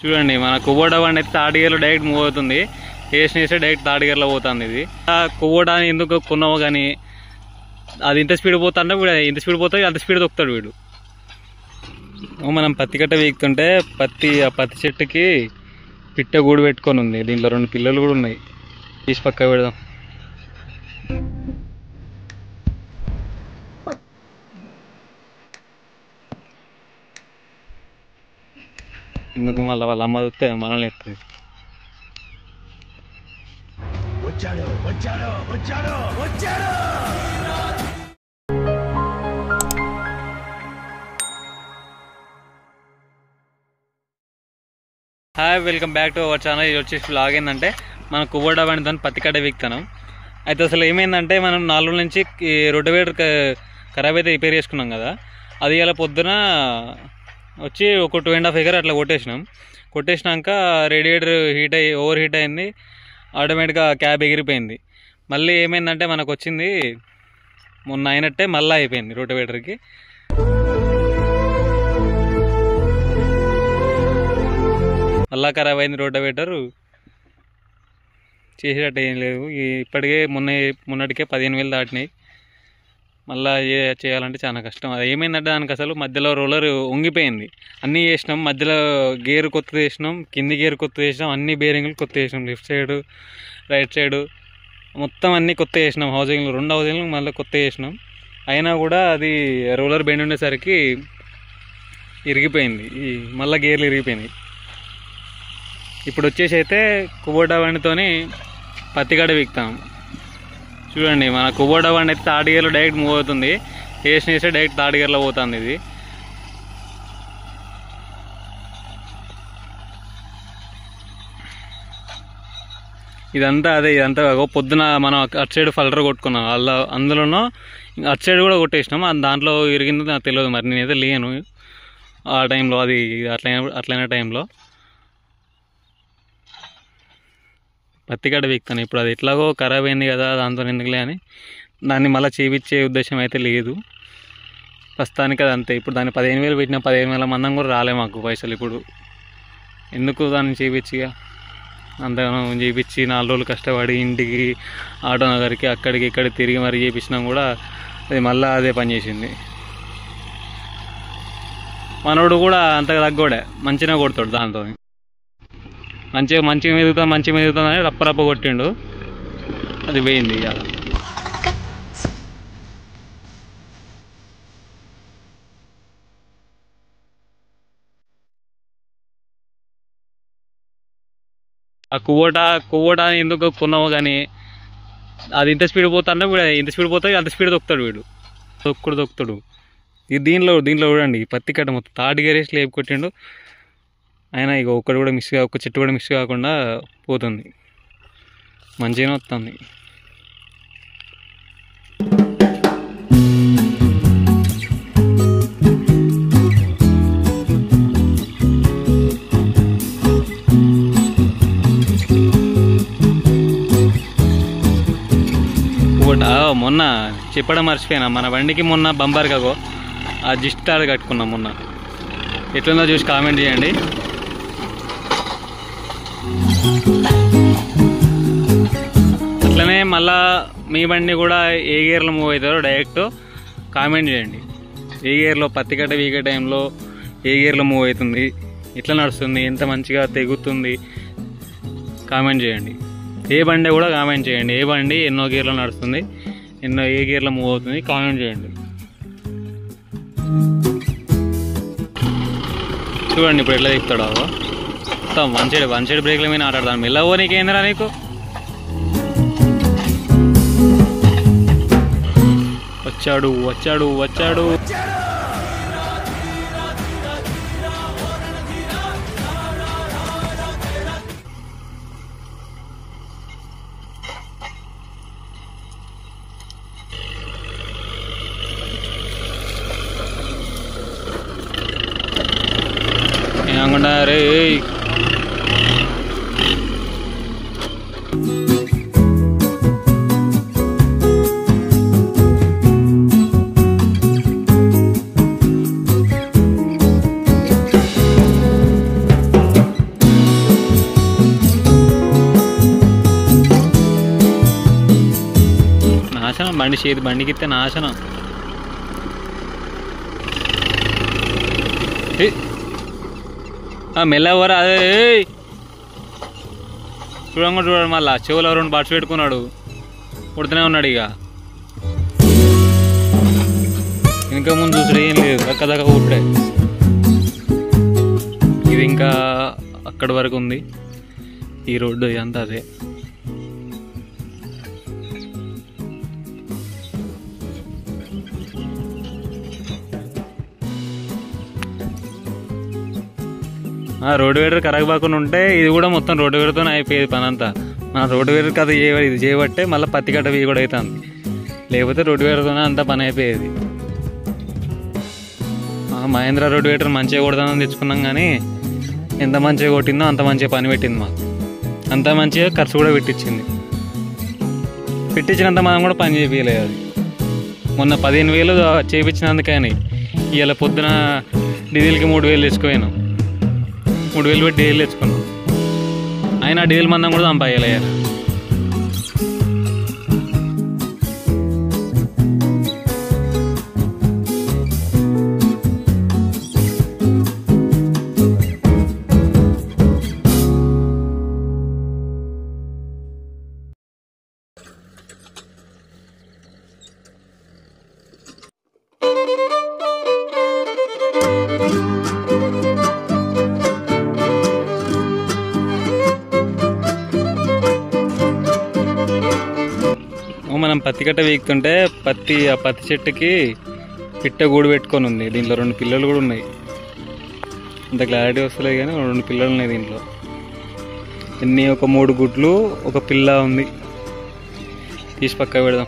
చూడండి మన కుబోటా బండి అయితే థర్డ్ గేర్లో డైరెక్ట్ మూవ్ అవుతుంది. వేస్తే డైరెక్ట్ థర్డ్ గేర్లో పోతుంది. ఇది కుబోటాని ఎందుకు కొన్నావు కానీ అది ఇంత స్పీడ్ పోతుంటే వీడు ఇంత స్పీడ్ పోతుంది, అంత స్పీడ్ తొక్కుతాడు వీడు. మనం పత్తి కట్ట వీక్తుంటే ఆ పత్తి చెట్టుకి పిట్ట గూడు పెట్టుకొని ఉంది. దీంట్లో 2 పిల్లలు కూడా ఉన్నాయి. తీసి పక్క పెడదాం. ఎందుకు మళ్ళీ వాళ్ళ అమ్మ చూస్తే మనల్ని ఎత్తుంది. Hi, welcome back to our channel. ఇది వచ్చేసి బ్లాగ్ ఏంటంటే మన కుబోటా బండి దాన్ని పత్తి కట్ట వీక్తాం. అయితే అసలు ఏమైందంటే మనం 4 రోజుల నుంచి రోటివేటర్ ఖరాబ్ అయితే రిపేర్ చేసుకున్నాం కదా. అది ఇలా పొద్దున వచ్చి ఒక 2.5 ఎకర్ అట్లా కొట్టేసినాక రేడియేటర్ ఓవర్ హీట్ అయింది. ఆటోమేటిక్గా క్యాబ్ ఎగిరిపోయింది. మళ్ళీ ఏమైందంటే మనకు వచ్చింది మొన్న అయినట్టే మళ్ళీ అయిపోయింది. రోటివేటర్కి మళ్ళా ఖరాబ్ అయింది. రోటివేటర్ చేసేటట్టు ఏం లేదు. ఇప్పటికే మొన్నటికే 15,000 దాటినాయి. మళ్ళీ చేయాలంటే చాలా కష్టం. అది ఏమైందంటే దానికి అసలు మధ్యలో రోలర్ వంగిపోయింది. అన్నీ చేసినాం, మధ్యలో గేర్ కొత్తది వేసినాం, కింది గేర్ కొత్తది వేసినాం, అన్ని బేరింగ్లు కొత్త వేసినాం, లెఫ్ట్ సైడ్ రైట్ సైడ్ మొత్తం అన్నీ కొత్త వేసినాం. 2 హౌజింగ్లు మళ్ళీ కొత్త వేసినాం. అయినా కూడా అది రోలర్ బెండ్ ఉండేసరికి ఇరిగిపోయింది. మళ్ళీ గేర్లు ఇరిగిపోయినాయి. ఇప్పుడు వచ్చేసి అయితే కుబోటా బండితోని పత్తి కట్ట వీక్తాం. చూడండి మన కుబోటా బండి అయితే థర్డ్ గేర్లో డైరెక్ట్ మూవ్ అవుతుంది. వేస్తే డైరెక్ట్ థర్డ్ గేర్లో పోతుంది. ఇది ఇదంతా పొద్దున మనం అటు సైడ్ ఫల్టర్ కొట్టుకున్నాం. అందులోనూ అటు సైడ్ కూడా కొట్టేసినాం. దాంట్లో ఇరిగిందో నాకు తెలియదు. మరి నేనైతే లేను ఆ టైంలో. అది అట్లైన టైంలో పత్తి కట్ట వీక్తాను. ఇప్పుడు అది ఎట్లాగో ఖరాబ్ అయింది కదా, దాంతో ఎందుకులే అని దాన్ని మళ్ళీ చేయించే ఉద్దేశం అయితే లేదు ప్రస్తుతానికి. అది అంతే. ఇప్పుడు దాన్ని 15,000 పెట్టినా 15,000 మందం కూడా రాలే మాకు పైసలు. ఇప్పుడు ఎందుకు దాన్ని చేయించి అంతగానో చేయించి 4 రోజులు కష్టపడి ఇంటికి ఆటో నగర్కి అక్కడికి ఇక్కడికి తిరిగి మరి చేయించినా కూడా అది మళ్ళీ అదే పని చేసింది. మనోడు కూడా అంత తగ్గోడే మంచిగా కొడతాడు. దాంతో మంచిగా మెదుగుతా అని రప్ప కొట్టిండు. అది పోయింది. ఇక ఆ కుబోటా ఎందుకు కొన్నావు కానీ అది ఇంత స్పీడ్ పోతుంటే వీడు ఇంత స్పీడ్ పోతుంది, అంత స్పీడ్ తొక్కుతాడు వీడు. తొక్కుతాడు. ఇది దీంట్లో చూడండి పత్తి కట్ట మొత్తం థర్డ్ గేర్ వేసి లేపు కొట్టిండు. అయినా ఇక ఒక్క చెట్టు కూడా మిస్ కాకుండా పోతుంది. మంచిగానే వస్తుంది. మొన్న చెప్పడం మర్చిపోయినా, మన బండికి మొన్న బంపర్ కాగో ఆ జిస్ట్ ఆడ కట్టుకున్నాం మొన్న. ఎట్లుందో చూసి కామెంట్ చేయండి. అట్లనే మళ్ళా మీ బండి కూడా ఏ గేర్లో మూవ్ అవుతారో డైరెక్ట్ కామెంట్ చేయండి. ఏ గేర్లో పత్తి కట్ట వీకే టైంలో ఏ గేర్లో మూవ్ అవుతుంది, ఎట్లా నడుస్తుంది, ఎంత మంచిగా తెగుతుంది కామెంట్ చేయండి. ఏ బండి కూడా కామెంట్ చేయండి. ఏ బండి ఎన్నో గేర్లో నడుస్తుంది, ఏ గేర్లో మూవ్ అవుతుంది కామెంట్ చేయండి. చూడండి ఇప్పుడు ఎట్లా తిప్పుతాడో. మొత్తం వన్ సైడ్ బ్రేక్ల మీద ఆటాడతాను. మెల్లవో నీకేందిరా నీకు. వచ్చాడు. ఏమనుకుంటా రే. బండికి ఇస్తే నాశనం. మెల్లవరా అదే చూడండి మళ్ళా చెవులో 2 బట్స్ పెట్టుకున్నాడు, కొడుతూనే ఉన్నాడు. ఇక ఇంకా ముందు చూసాడు ఏం లేదు, దక్క కుట్టే. ఇది ఇంకా అక్కడి వరకు ఉంది ఈ రోడ్డు, ఇదంతా అదే. రోడ్డు వేడర్ కరగబాకుండా ఉంటే ఇది కూడా మొత్తం రోడ్డు వేడర్తోనే అయిపోయేది పని అంతా. మన రోడ్డు వేడర్ కథ ఇది చేయబట్టే మళ్ళీ పత్తికట్ట వీ కూడా అవుతుంది, లేకపోతే రోడ్డు వేడర్తోనే అంతా పని అయిపోయేది. మహేంద్ర రోడ్డు వేటర్ మంచిగా కొడతానని తెచ్చుకున్నాం, కానీ ఎంత మంచిగా కొట్టిందో అంత మంచిగా పని పెట్టింది మాకు. అంత మంచిగా ఖర్చు కూడా పెట్టించినంత మనం కూడా పని చేయించలేదు. అది మొన్న 15,000 చేయించినందుకని ఇవాళ పొద్దున డీజిల్కి 3,000 తెచ్చుకోయాను. 3,000 పెట్టి డీజిల్ తెచ్చుకున్నాం, అయినా డీజిల్ మందం కూడా సంపాదలేదు. మనం పత్తి కట్ట వీకుతుంటే ఆ పత్తి చెట్టుకి పిట్ట గూడు పెట్టుకొని ఉంది. దీంట్లో 2 పిల్లలు కూడా ఉన్నాయి. అంత క్లారిటీ వస్తలేదు కానీ 2 పిల్లలు ఉన్నాయి దీంట్లో. ఒక 3 గుడ్లు, ఒక పిల్ల ఉంది. తీసి పక్క పెడదాం,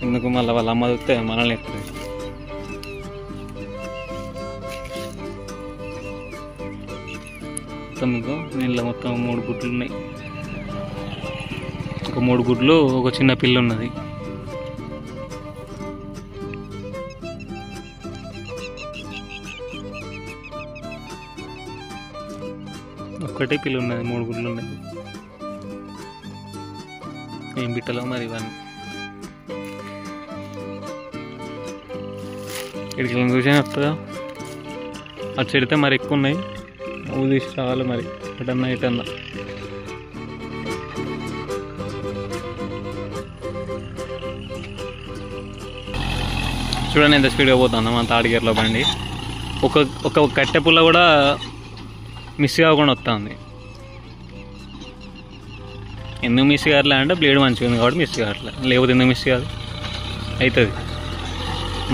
ఎందుకు మళ్ళీ వాళ్ళ అమ్మ చూస్తే మనల్ని ఎత్తుంది. దీంట్లో మొత్తం 3 గుడ్లు ఉన్నాయి. ఒక 3 గుడ్లు, ఒక చిన్న పిల్ల ఉన్నది. ఒక్కటే పిల్ల ఉన్నది, 3 గుడ్లు ఉన్నాయి. ఏం బిట్టలో మరి ఇవన్నీ. ఇక్కడికి చూసే వస్తుందా, అటు చెడితే మరి ఎక్కువ ఉన్నాయి. తీసి రావాలి మరి ఎటన్నా. చూడండి ఎంత స్పీడ్గా పోతుందా మన థర్డ్ గేర్లో బండి. ఒక కట్టె పుల్ల కూడా మిస్ కాకుండా వస్తుంది. ఎందుకు మిస్ కావట్లే అంటే బ్లేడ్ మంచిగా ఉంది కాబట్టి మిస్ కావట్లే, లేకపోతే ఎందుకు మిస్ కాదు, అవుతుంది.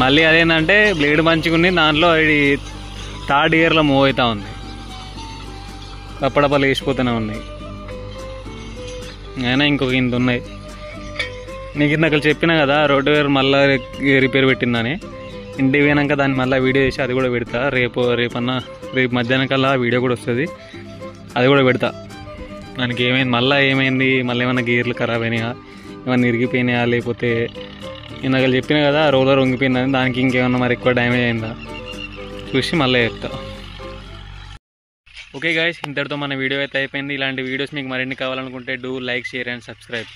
మళ్ళీ అదేంటంటే బ్లేడ్ మంచిగా ఉంది, దాంట్లో అది థర్డ్ గేర్లో మూవ్ అవుతూ ఉంది, అప్పుడప్పుడు వేసిపోతూనే ఉన్నాయి. అయినా ఇంకొక ఇంత ఉన్నాయి. నీకు ఇందాక చెప్పినా కదా రోడ్డు వేర్ మళ్ళీ రిపేర్ పెట్టిందని. ఇంటికి పోయినాక దాన్ని మళ్ళీ వీడియో చేసి అది కూడా పెడతా. రేపు మధ్యాహ్నం కల్లా వీడియో కూడా వస్తుంది, అది కూడా పెడతా. దానికి ఏమైంది మళ్ళీ ఏమైనా గేర్లు ఖరాబ్ అయినాయా, ఏమైనా ఇరిగిపోయినాయా, లేకపోతే ఇందాక చెప్పినా కదా రోలర్ వంగిపోయిందని, దానికి ఇంకేమన్నా మరి ఎక్కువ డ్యామేజ్ అయిందా చూసి మళ్ళీ చెప్తా. ఓకే గైస్, ఇంతటితో మన వీడియో అయితే అయిపోయింది. ఇలాంటి వీడియోస్ మీకు మరిన్ని కావాలనుకుంటే do like, share and subscribe.